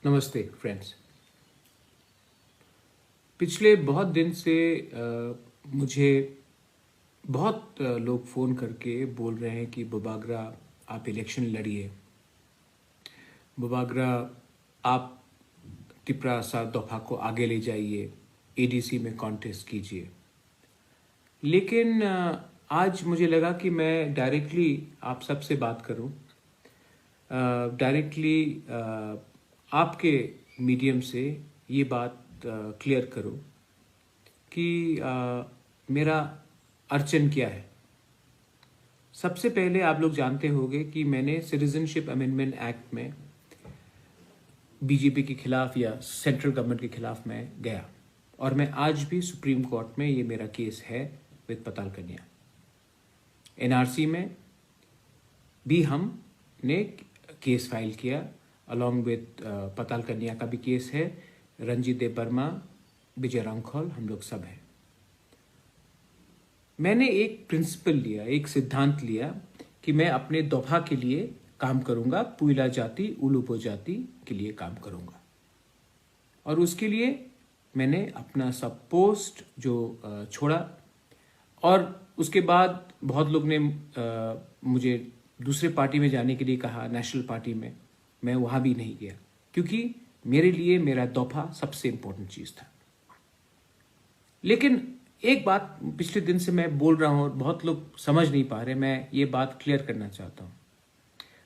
नमस्ते फ्रेंड्स। पिछले बहुत दिन से मुझे बहुत लोग फ़ोन करके बोल रहे हैं कि बबागरा आप इलेक्शन लड़िए, बबागरा आप तिपरा सा दफा को आगे ले जाइए, एडीसी में कॉन्टेस्ट कीजिए। लेकिन आज मुझे लगा कि मैं डायरेक्टली आप सबसे बात करूं, डायरेक्टली आपके मीडियम से ये बात क्लियर करो कि मेरा अड़चन क्या है। सबसे पहले आप लोग जानते होंगे कि मैंने सिटीजनशिप अमेंडमेंट एक्ट में बीजेपी के खिलाफ या सेंट्रल गवर्नमेंट के खिलाफ मैं गया और मैं आज भी सुप्रीम कोर्ट में ये मेरा केस है विद पताल कन्या। एनआरसी में भी हमने केस फाइल किया, अलॉन्ग विद पताल कन्या का भी केस है, रंजीत देव वर्मा, विजय रांखौल, हम लोग सब हैं। मैंने एक प्रिंसिपल लिया, एक सिद्धांत लिया कि मैं अपने दोभा के लिए काम करूंगा, पुइला जाति उलुपो जाति के लिए काम करूंगा। और उसके लिए मैंने अपना सब पोस्ट जो छोड़ा और उसके बाद बहुत लोग ने मुझे दूसरे पार्टी में जाने के लिए कहा, नेशनल पार्टी में। मैं वहां भी नहीं गया क्योंकि मेरे लिए मेरा दोभा सबसे इंपॉर्टेंट चीज था। लेकिन एक बात पिछले दिन से मैं बोल रहा हूं और बहुत लोग समझ नहीं पा रहे, मैं ये बात क्लियर करना चाहता हूं।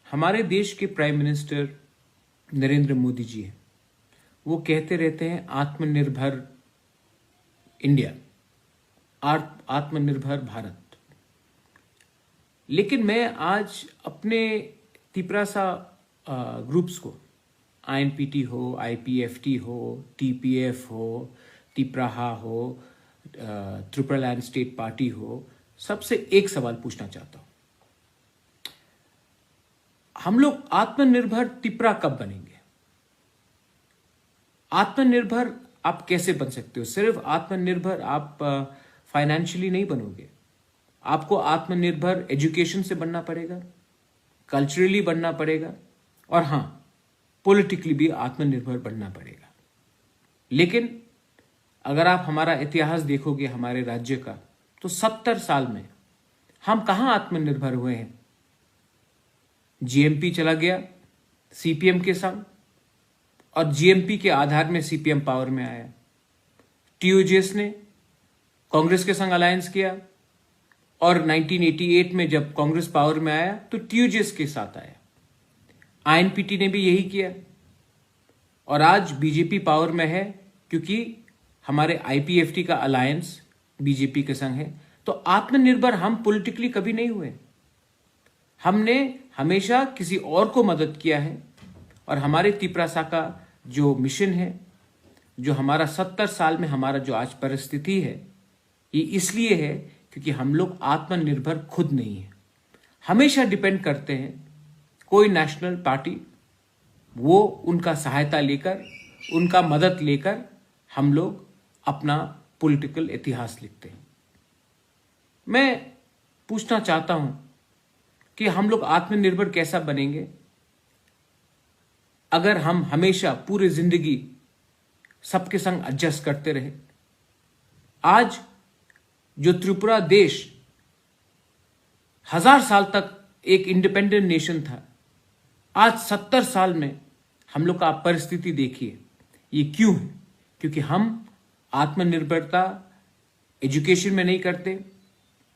हमारे देश के प्राइम मिनिस्टर नरेंद्र मोदी जी हैं, वो कहते रहते हैं आत्मनिर्भर इंडिया, आत्मनिर्भर भारत। लेकिन मैं आज अपने तिपरासा ग्रुप्स को, आईएनपीटी हो, आईपीएफटी हो, टीपीएफ हो, तिपराहा हो, त्रिपुरालैंड स्टेट पार्टी हो, सबसे एक सवाल पूछना चाहता हूं। हम लोग आत्मनिर्भर तिपरा कब बनेंगे? आत्मनिर्भर आप कैसे बन सकते हो? सिर्फ आत्मनिर्भर आप फाइनेंशियली नहीं बनोगे, आपको आत्मनिर्भर एजुकेशन से बनना पड़ेगा, कल्चरली बनना पड़ेगा और हां, पॉलिटिकली भी आत्मनिर्भर बनना पड़ेगा। लेकिन अगर आप हमारा इतिहास देखोगे हमारे राज्य का, तो 70 साल में हम कहां आत्मनिर्भर हुए हैं? जीएमपी चला गया सीपीएम के संग और जीएमपी के आधार में सीपीएम पावर में आया। टीओजेस ने कांग्रेस के संग अलायंस किया और 1988 में जब कांग्रेस पावर में आया तो टीओजेस के साथ आया। आईएनपीटी ने भी यही किया और आज बीजेपी पावर में है क्योंकि हमारे आईपीएफटी का अलायंस बीजेपी के संग है। तो आत्मनिर्भर हम पॉलिटिकली कभी नहीं हुए, हमने हमेशा किसी और को मदद किया है। और हमारे तिपरासा का जो मिशन है, जो हमारा 70 साल में हमारा जो आज परिस्थिति है, ये इसलिए है क्योंकि हम लोग आत्मनिर्भर खुद नहीं है, हमेशा डिपेंड करते हैं कोई नेशनल पार्टी, वो उनका सहायता लेकर, उनका मदद लेकर हम लोग अपना पॉलिटिकल इतिहास लिखते हैं। मैं पूछना चाहता हूं कि हम लोग आत्मनिर्भर कैसा बनेंगे अगर हम हमेशा पूरी जिंदगी सबके संग एडजस्ट करते रहे। आज जो त्रिपुरा देश 1000 साल तक एक इंडिपेंडेंट नेशन था, आज 70 साल में हम लोग का परिस्थिति देखिए। ये क्यों है? क्योंकि हम आत्मनिर्भरता एजुकेशन में नहीं करते,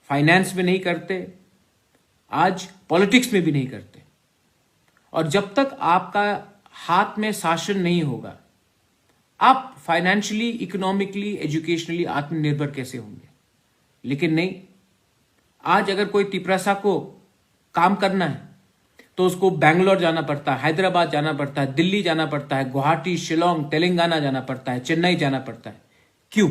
फाइनेंस में नहीं करते, आज पॉलिटिक्स में भी नहीं करते। और जब तक आपका हाथ में शासन नहीं होगा, आप फाइनेंशियली, इकोनॉमिकली, एजुकेशनली आत्मनिर्भर कैसे होंगे? लेकिन नहीं, आज अगर कोई तिपरासा को काम करना है तो उसको बैंगलोर जाना पड़ता है, हैदराबाद जाना पड़ता है, दिल्ली जाना पड़ता है, गुवाहाटी, शिलोंग, तेलंगाना जाना पड़ता है, चेन्नई जाना पड़ता है। क्यों?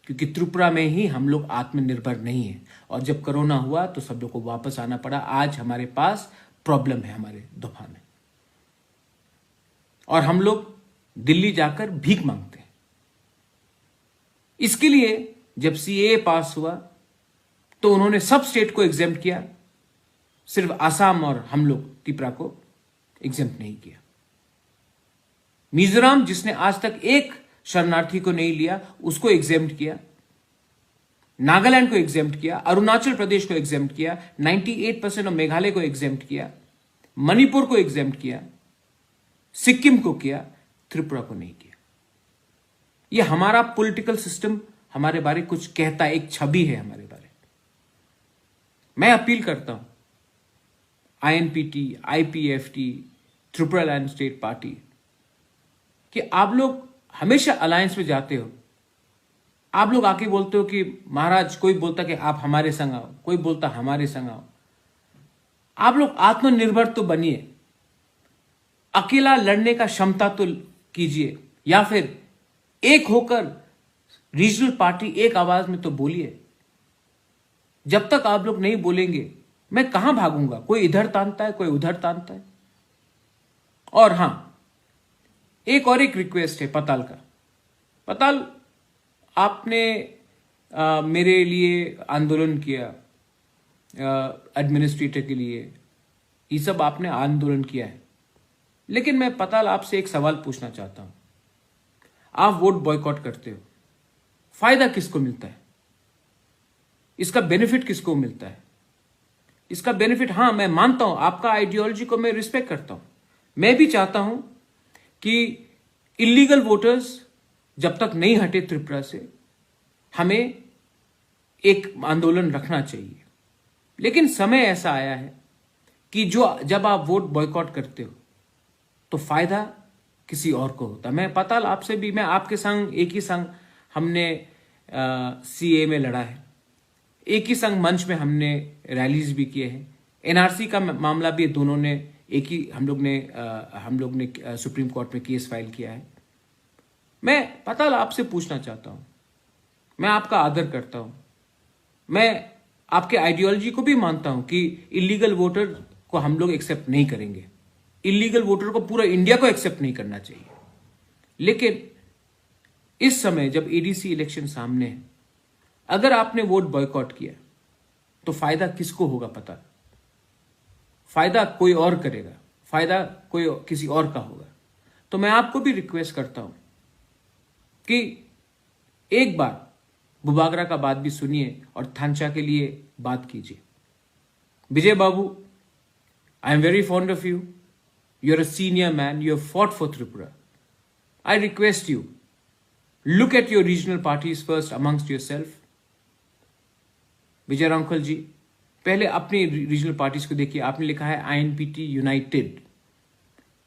क्योंकि त्रिपुरा में ही हम लोग आत्मनिर्भर नहीं है। और जब कोरोना हुआ तो सब लोग को वापस आना पड़ा। आज हमारे पास प्रॉब्लम है हमारे दोभा में और हम लोग दिल्ली जाकर भीख मांगते हैं। इसके लिए जब सीएए पास हुआ तो उन्होंने सब स्टेट को एग्जेम्प्ट किया, सिर्फ आसाम और हम लोग त्रिपुरा को एग्जेम्प्ट नहीं किया। मिजोरम जिसने आज तक एक शरणार्थी को नहीं लिया उसको एग्जेम्प्ट किया, नागालैंड को एग्जेम्प्ट किया, अरुणाचल प्रदेश को एग्जेम्प्ट किया, 98% ऑफ मेघालय को एग्जेम्प्ट किया, मणिपुर को एग्जेम्प्ट किया, सिक्किम को किया, त्रिपुरा को नहीं किया। यह हमारा पॉलिटिकल सिस्टम हमारे बारे कुछ कहता है, एक छवि है हमारे बारे। मैं अपील करता हूं INPT, IPFT, Tripura land state party कि आप लोग हमेशा अलायंस में जाते हो, आप लोग आके बोलते हो कि महाराज, कोई बोलता कि आप हमारे संग आओ, कोई बोलता हमारे संग आओ। आप लोग आत्मनिर्भर तो बनिए, अकेला लड़ने का क्षमता तो कीजिए, या फिर एक होकर रीजनल पार्टी एक आवाज में तो बोलिए। जब तक आप लोग नहीं बोलेंगे मैं कहां भागूंगा? कोई इधर तानता है, कोई उधर तानता है। और हां, एक रिक्वेस्ट है पताल का। पताल, आपने मेरे लिए आंदोलन किया, एडमिनिस्ट्रेटर के लिए, ये सब आपने आंदोलन किया है, लेकिन मैं पताल आपसे एक सवाल पूछना चाहता हूं। आप वोट बॉयकॉट करते हो, फायदा किसको मिलता है? इसका बेनिफिट किसको मिलता है? इसका बेनिफिट, हां मैं मानता हूं, आपका आइडियोलॉजी को मैं रिस्पेक्ट करता हूं। मैं भी चाहता हूं कि इलीगल वोटर्स जब तक नहीं हटे त्रिपुरा से, हमें एक आंदोलन रखना चाहिए। लेकिन समय ऐसा आया है कि जब आप वोट बॉयकॉट करते हो तो फायदा किसी और को होता। मैं पताल आपसे भी, मैं आपके संग एक ही संग हमने सीए में लड़ा है, एक ही संग मंच में हमने रैलीज भी किए हैं, एनआरसी का मामला भी दोनों ने एक ही हम लोग ने सुप्रीम कोर्ट में केस फाइल किया है। मैं पताल आपसे पूछना चाहता हूं, मैं आपका आदर करता हूं, मैं आपके आइडियोलॉजी को भी मानता हूं कि इलीगल वोटर को हम लोग एक्सेप्ट नहीं करेंगे, इलीगल वोटर को पूरा इंडिया को एक्सेप्ट नहीं करना चाहिए। लेकिन इस समय जब एडीसी इलेक्शन सामने है, अगर आपने वोट बॉयकॉट किया तो फायदा किसको होगा? पता, फायदा कोई और करेगा, फायदा कोई किसी और का होगा। तो मैं आपको भी रिक्वेस्ट करता हूं कि एक बार बुबागरा का बात भी सुनिए और थांचा के लिए बात कीजिए। Vijay Babu, I am very fond of you, you are a senior man, you have fought for Tripura. I request you, look at your regional parties first amongst yourself. Vijay Ramkhal ji, पहले अपनी रीजनल पार्टीज को देखिए। आपने लिखा है आईएनपीटी यूनाइटेड।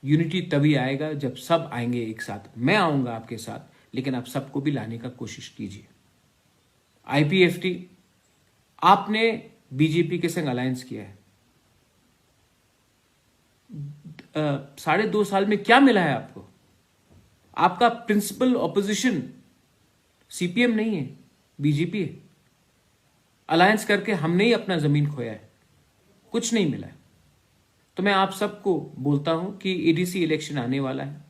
यूनिटी तभी आएगा जब सब आएंगे एक साथ। मैं आऊंगा आपके साथ, लेकिन आप सबको भी लाने का कोशिश कीजिए। आईपीएफटी, आपने बीजेपी के संग अलायंस किया है, 2.5 साल में क्या मिला है आपको? आपका प्रिंसिपल ऑपोजिशन सीपीएम नहीं है, बीजेपी है। अलायंस करके हमने ही अपना जमीन खोया है, कुछ नहीं मिला है। तो मैं आप सबको बोलता हूं कि एडीसी इलेक्शन आने वाला है।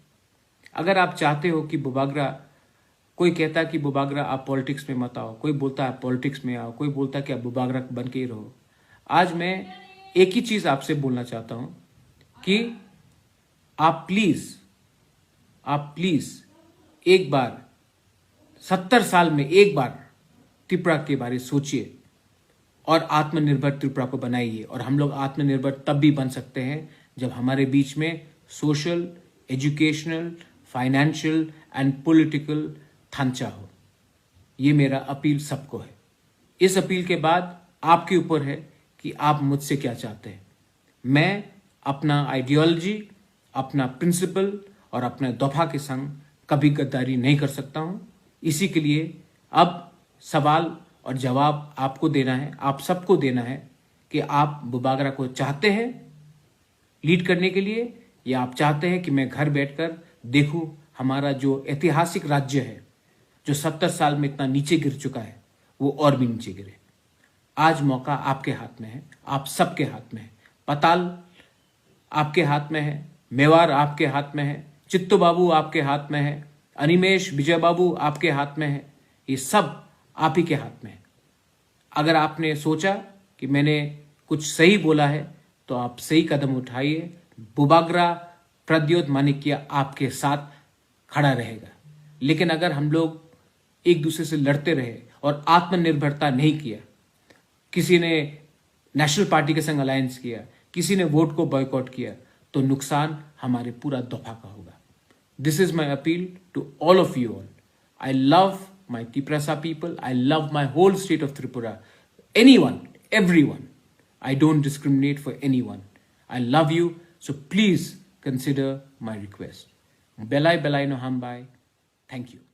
अगर आप चाहते हो कि बुबागरा, कोई कहता है कि बुबागरा आप पॉलिटिक्स में मत आओ, कोई बोलता है पॉलिटिक्स में आओ, कोई बोलता है कि आप बुबागरा बन के ही रहो। आज मैं एक ही चीज आपसे बोलना चाहता हूं कि आप प्लीज एक बार 70 साल में एक बार त्रिपुरा के बारे में सोचिए और आत्मनिर्भर त्रिपुरा को बनाइए। और हम लोग आत्मनिर्भर तब भी बन सकते हैं जब हमारे बीच में social, educational, financial and political थांचा हो। ये मेरा अपील सबको है। इस अपील के बाद आपके ऊपर है कि आप मुझसे क्या चाहते हैं। मैं अपना आइडियोलॉजी, अपना प्रिंसिपल और अपने दफा के संग कभी गद्दारी नहीं कर सकता हूं। इसी के लिए अब सवाल और जवाब आपको देना है, आप सबको देना है कि आप बुबागरा को चाहते हैं लीड करने के लिए, या आप चाहते हैं कि मैं घर बैठकर देखूं हमारा जो ऐतिहासिक राज्य है, जो 70 साल में इतना नीचे गिर चुका है, वो और भी नीचे गिरे। आज मौका आपके हाथ में है, आप सबके हाथ में है। पताल आपके हाथ में है, मेवार आपके हाथ में है, चित्तू बाबू आपके हाथ में है, अनिमेश, विजय बाबू आपके हाथ में है। ये सब आप ही के हाथ में है। अगर आपने सोचा कि मैंने कुछ सही बोला है तो आप सही कदम उठाइए। बुबागरा, प्रद्योत मानिक्य आपके साथ खड़ा रहेगा। लेकिन अगर हम लोग एक दूसरे से लड़ते रहे और आत्मनिर्भरता नहीं किया, किसी ने नेशनल पार्टी के संग अलायंस किया, किसी ने वोट को बॉयकॉट किया, तो नुकसान हमारे पूरा दफा का होगा। This is my appeal to all of you all. I love my Tiprasa people. I love my whole state of Tripura. Anyone, everyone. I don't discriminate for anyone. I love you. So please consider my request. Belai belai no hambai. Thank you.